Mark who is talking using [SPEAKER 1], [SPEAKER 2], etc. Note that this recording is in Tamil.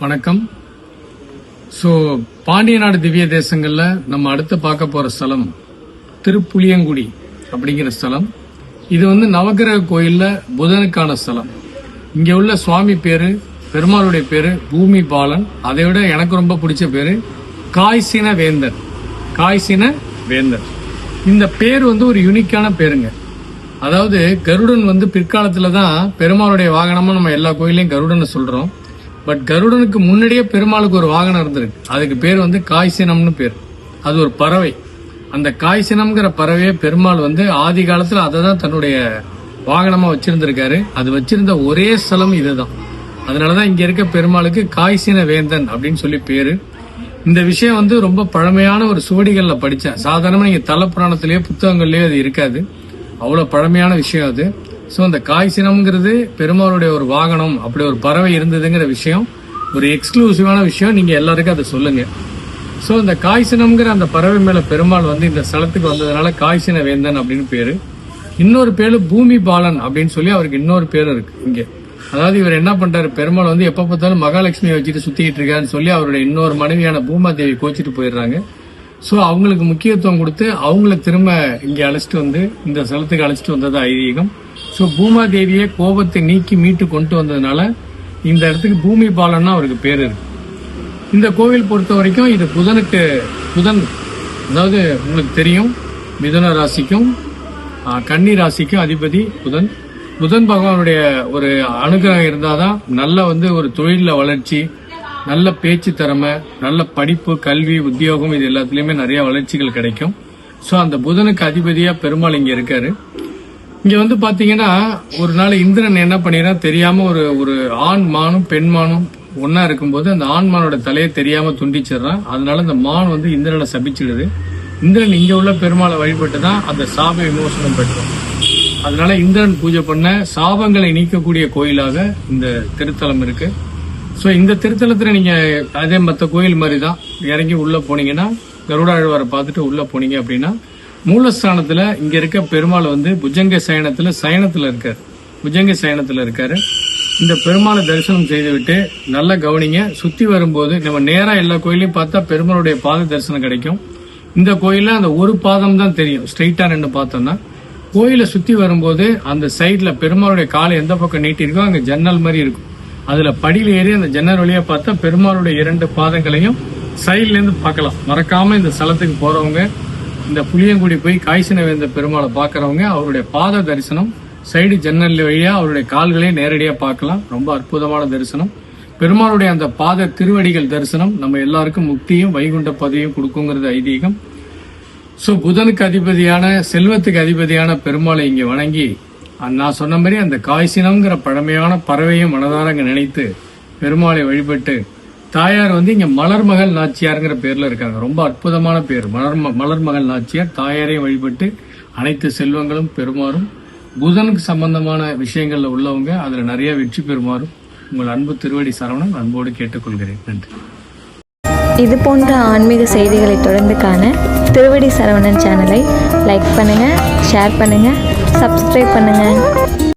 [SPEAKER 1] வணக்கம். ஸோ பாண்டிய நாடு திவ்ய தேசங்கள்ல நம்ம அடுத்து பார்க்க போற ஸ்தலம் திருப்புளியங்குடி அப்படிங்கிற ஸ்தலம். இது நவகிரக கோயில்ல புதனுக்கான ஸ்தலம். இங்க உள்ள சுவாமி பேரு, பெருமாளுடைய பேரு பூமி பாலன். அதை விட எனக்கு ரொம்ப பிடிச்ச பேரு காய்சின வேந்தர். காய்சின வேந்தர் இந்த பேர் ஒரு யூனிக்கான பேருங்க. அதாவது கருடன் பிற்காலத்துல தான் பெருமாளுடைய வாகனமா நம்ம எல்லா கோயிலையும் கருடன்னு சொல்றோம். பட் கருடனுக்கு முன்னாடியே பெருமாளுக்கு ஒரு வாகனம் இருந்திருக்கு. அதுக்கு பேர் காய்சினம்னு பேர். அது ஒரு பறவை. அந்த காய்சினம்ங்கிற பறவையை பெருமாள் ஆதி காலத்துல அதை தான் தன்னுடைய வாகனமா வச்சிருந்திருக்காரு. அது வச்சிருந்த ஒரே ஸ்தலம் இதுதான். அதனாலதான் இங்க இருக்க பெருமாளுக்கு காய்சின வேந்தன் அப்படின்னு சொல்லி பேரு. இந்த விஷயம் ரொம்ப பழமையான ஒரு சுவடிகள்ல படிச்சேன். சாதாரணமா நீங்க தல புராணத்திலேயோ புத்தகங்கள்லயோ அது இருக்காது. அவ்வளவு பழமையான விஷயம் அது. ஸோ அந்த காய்சினம்ங்கிறது பெருமாளுடைய ஒரு வாகனம், அப்படி ஒரு பறவை இருந்ததுங்கிற விஷயம் ஒரு எக்ஸ்க்ளூசிவான விஷயம். நீங்க எல்லாருக்கும் அதை சொல்லுங்க. ஸோ இந்த காய்சினம்ங்கிற அந்த பறவை மேல பெருமாள் இந்த ஸ்தலத்துக்கு வந்ததுனால காய்சின வேந்தன் அப்படின்னு பேரு. இன்னொரு பேரு பூமி பாலன் அப்படின்னு சொல்லி அவருக்கு இன்னொரு பேரு இருக்கு இங்க. அதாவது இவர் என்ன பண்றாரு, பெருமாள் எப்ப பார்த்தாலும் மகாலட்சுமியை வச்சுட்டு சுத்திட்டு இருக்காருன்னு சொல்லி அவருடைய இன்னொரு மனைவியான பூமாதேவி கோச்சிட்டு போயிடுறாங்க. ஸோ அவங்களுக்கு முக்கியத்துவம் கொடுத்து அவங்கள திரும்ப இங்க அழைச்சிட்டு இந்த ஸ்தலத்துக்கு அழைச்சிட்டு வந்தது ஐதீகம். ஸோ பூமாதேவியை கோபத்தை நீக்கி மீட்டு கொண்டு வந்ததுனால இந்த இடத்துக்கு பூமி பாலன்னா அவருக்கு பேர் இருக்கு. இந்த கோவில் பொறுத்த வரைக்கும் இது புதன், அதாவது உங்களுக்கு தெரியும் மிதுன ராசிக்கும் கன்னி ராசிக்கும் அதிபதி புதன். புதன் பகவானுடைய ஒரு அனுகிரகம் இருந்தாதான் நல்ல ஒரு தொழில வளர்ச்சி, நல்ல பேச்சு திறமை, நல்ல படிப்பு, கல்வி, உத்தியோகம், இது எல்லாத்துலயுமே நிறைய வளர்ச்சிகள் கிடைக்கும். ஸோ அந்த புதனுக்கு அதிபதியா பெருமாள் இங்க இருக்காரு. இங்க பாத்தீங்கன்னா ஒரு நாள் இந்திரன் என்ன பண்ணிடுறான் தெரியாம ஒரு ஆண் மானும் பெண் மானும் ஒன்னா இருக்கும்போது அந்த ஆண் மானோட தலையை தெரியாம துண்டிச்சிடறான். அதனால அந்த மான் இந்திரனை சபிச்சிடுது. இந்திரன் இங்க உள்ள பெருமாளை வழிபட்டுதான் அந்த சாப விமோசனம் பெற்றோம். அதனால இந்திரன் பூஜை பண்ண சாபங்களை நீக்கக்கூடிய கோயிலாக இந்த திருத்தலம் இருக்கு. ஸோ இந்த திருத்தலத்துல நீங்க அதே மற்ற கோயில் மாதிரி தான் இறங்கி உள்ள போனீங்கன்னா கருடாழ்வாரை பார்த்துட்டு உள்ள போனீங்க அப்படின்னா மூலஸ்தானத்துல இங்க இருக்க பெருமாள் புஜங்க சயனத்துல இருக்காரு. புஜங்க சயனத்துல இருக்காரு. இந்த பெருமாளை தரிசனம் செய்துவிட்டு நல்லா கவனிங்க. சுத்தி வரும்போது நம்ம நேரா எல்லா கோயிலையும் பார்த்தா பெருமாளுடைய பாத தரிசனம் கிடைக்கும். இந்த கோயில அந்த ஒரு பாதம் தான் தெரியும். ஸ்ட்ரெயிட்டா நின்று பார்த்தோம்னா கோயிலை சுத்தி வரும்போது அந்த சைட்ல பெருமாளுடைய காலை எந்த பக்கம் நீட்டி இருக்கோ அங்க ஜன்னல் மாதிரி இருக்கும். அதுல படியில ஏறி அந்த ஜன்னல் வழியா பார்த்தா பெருமாளுடைய 2 பாதங்களையும் சைட்ல இருந்து பார்க்கலாம். மறக்காம இந்த ஸ்தலத்துக்கு போறவங்க இந்த புளியங்குடி போய் காய்சின வேந்த பெருமாளை பாக்குறவங்க அவருடைய பாத தரிசனம் சைடு ஜன்னல் வழியா அவருடைய கால்களையும் நேரடியா பார்க்கலாம். ரொம்ப அற்புதமான தரிசனம். பெருமாளுடைய அந்த பாத திருவடிகள் தரிசனம் நம்ம எல்லாருக்கும் முக்தியும் வைகுண்ட பதவியும் கொடுக்குங்கிறது ஐதீகம். சோ புதனுக்கு அதிபதியான செல்வத்துக்கு அதிபதியான பெருமாளை இங்க வணங்கி நான் சொன்ன மாதிரி அந்த காய்சினம்ங்கிற பழமையான பறவையும் மனதாரங்க நினைத்து பெருமாளை வழிபட்டு தாயார் இங்க மலர்மகள் நாச்சியார்ங்கிற பேர்ல இருக்காங்க. ரொம்ப அற்புதமான பேர் மலர்மகள் நாச்சியார். தாயாரையும் வழிபட்டு அனைத்து செல்வங்களும் பெருமாறும். புதனுக்கு சம்பந்தமான விஷயங்கள்ல உள்ளவங்க அதுல நிறைய வெற்றி பெறுமாறும் உங்கள் அன்பு திருவடி சரவணன் அன்போடு கேட்டுக்கொள்கிறேன். நன்றி.
[SPEAKER 2] இது போன்ற ஆன்மீக செய்திகளை தொடர்ந்து காண திருவடி சரவணன் சேனலை லைக் பண்ணுங்க, ஷேர் பண்ணுங்க, சப்ஸ்கிரைப் பண்ணுங்க.